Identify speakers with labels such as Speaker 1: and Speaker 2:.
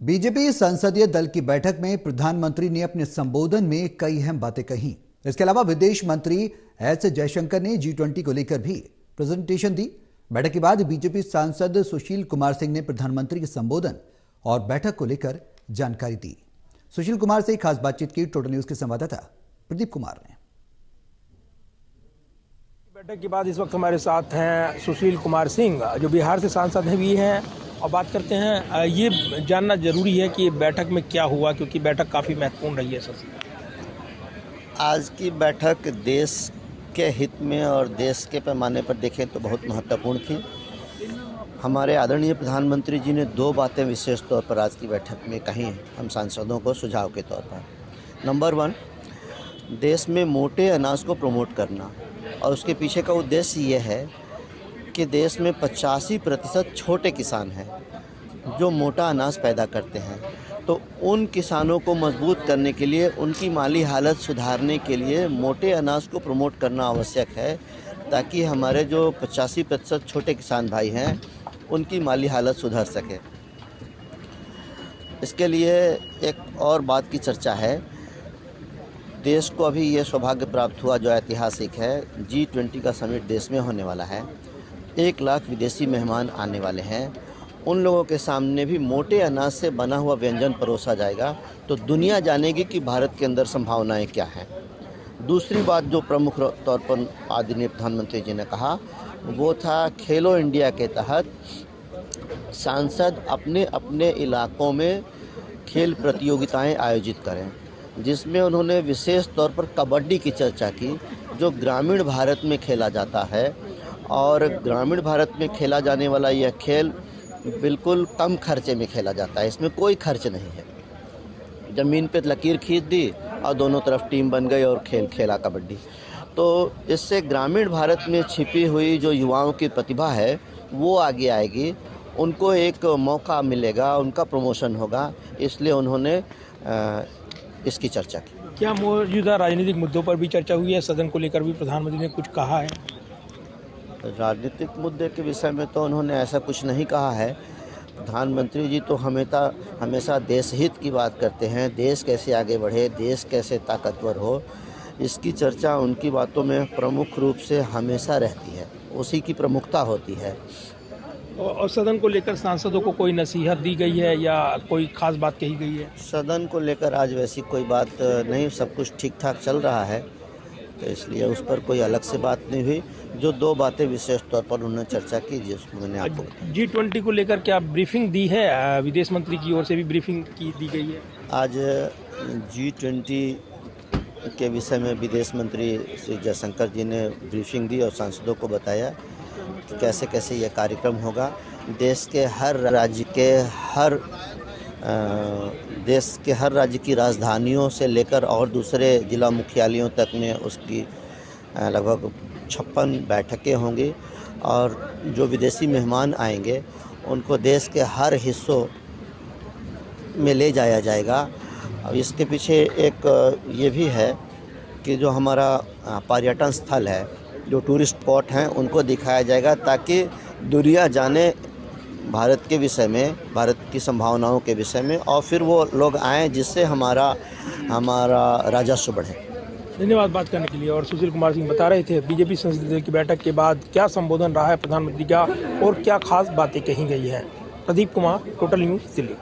Speaker 1: BJP संसदीय दल की बैठक में प्रधानमंत्री ने अपने संबोधन में कई अहम बातें कही। इसके अलावा विदेश मंत्री एस जयशंकर ने G20 को लेकर भी प्रेजेंटेशन दी। बैठक के बाद बीजेपी सांसद सुशील कुमार सिंह ने प्रधानमंत्री के संबोधन और बैठक को लेकर जानकारी दी। सुशील कुमार से खास बातचीत की टोटल न्यूज के संवाददाता प्रदीप कुमार ने।
Speaker 2: बैठक के बाद इस वक्त हमारे साथ हैं सुशील कुमार सिंह, जो बिहार से सांसद भी हैं, और बात करते हैं। ये जानना जरूरी है कि बैठक में क्या हुआ, क्योंकि बैठक काफ़ी महत्वपूर्ण रही है।
Speaker 3: आज की बैठक देश के हित में और देश के पैमाने पर देखें तो बहुत महत्वपूर्ण थी। हमारे आदरणीय प्रधानमंत्री जी ने दो बातें विशेष तौर पर आज की बैठक में कही हम सांसदों को सुझाव के तौर पर। नंबर 1, देश में मोटे अनाज को प्रमोट करना, और उसके पीछे का उद्देश्य ये है कि देश में 85% छोटे किसान हैं जो मोटा अनाज पैदा करते हैं। तो उन किसानों को मजबूत करने के लिए, उनकी माली हालत सुधारने के लिए मोटे अनाज को प्रमोट करना आवश्यक है, ताकि हमारे जो 85% छोटे किसान भाई हैं उनकी माली हालत सुधर सके। इसके लिए एक और बात की चर्चा है। देश को अभी ये सौभाग्य प्राप्त हुआ जो ऐतिहासिक है, G20 का समिट देश में होने वाला है। 1 लाख विदेशी मेहमान आने वाले हैं। उन लोगों के सामने भी मोटे अनाज से बना हुआ व्यंजन परोसा जाएगा, तो दुनिया जानेगी कि भारत के अंदर संभावनाएं क्या हैं। दूसरी बात जो प्रमुख तौर पर आदरणीय प्रधानमंत्री जी ने कहा, वो था खेलो इंडिया के तहत सांसद अपने अपने इलाकों में खेल प्रतियोगिताएं आयोजित करें, जिसमें उन्होंने विशेष तौर पर कबड्डी की चर्चा की, जो ग्रामीण भारत में खेला जाता है। और ग्रामीण भारत में खेला जाने वाला यह खेल बिल्कुल कम खर्चे में खेला जाता है, इसमें कोई खर्च नहीं है। ज़मीन पे लकीर खींच दी और दोनों तरफ टीम बन गई और खेल खेला कबड्डी। तो इससे ग्रामीण भारत में छिपी हुई जो युवाओं की प्रतिभा है वो आगे आएगी, उनको एक मौका मिलेगा, उनका प्रमोशन होगा। इसलिए उन्होंने इसकी चर्चा की।
Speaker 2: क्या मौजूदा राजनीतिक मुद्दों पर भी चर्चा हुई है? सदन को लेकर भी प्रधानमंत्री ने कुछ कहा है?
Speaker 3: राजनीतिक मुद्दे के विषय में तो उन्होंने ऐसा कुछ नहीं कहा है। प्रधानमंत्री जी तो हमेशा देश हित की बात करते हैं, देश कैसे आगे बढ़े, देश कैसे ताकतवर हो, इसकी चर्चा उनकी बातों में प्रमुख रूप से हमेशा रहती है, उसी की प्रमुखता होती है।
Speaker 2: और सदन को लेकर सांसदों को कोई नसीहत दी गई है या कोई खास बात कही गई है?
Speaker 3: सदन को लेकर आज वैसी कोई बात नहीं, सब कुछ ठीक ठाक चल रहा है, तो इसलिए उस पर कोई अलग से बात नहीं हुई। जो दो बातें विशेष तौर पर उन्होंने चर्चा की, जिसको मैंने आपको
Speaker 2: G20 को लेकर क्या ब्रीफिंग दी है? विदेश मंत्री की ओर से भी ब्रीफिंग दी गई है।
Speaker 3: आज G20 के विषय में विदेश मंत्री श्री जयशंकर जी ने ब्रीफिंग दी और सांसदों को बताया कि कैसे कैसे ये कार्यक्रम होगा। देश के हर राज्य की राजधानियों से लेकर और दूसरे जिला मुख्यालयों तक में उसकी लगभग 56 बैठकें होंगी, और जो विदेशी मेहमान आएंगे उनको देश के हर हिस्सों में ले जाया जाएगा। अब इसके पीछे एक ये भी है कि जो हमारा पर्यटन स्थल है, जो टूरिस्ट स्पॉट हैं, उनको दिखाया जाएगा, ताकि दुनिया जाने भारत के विषय में, भारत की संभावनाओं के विषय में, और फिर वो लोग आएँ जिससे हमारा राजस्व बढ़े।
Speaker 2: धन्यवाद बात करने के लिए। और सुशील कुमार सिंह बता रहे थे बीजेपी संसदीय दल की बैठक के बाद क्या संबोधन रहा है प्रधानमंत्री का और क्या खास बातें कही गई हैं। Pradeep Kumar, total news, Delhi.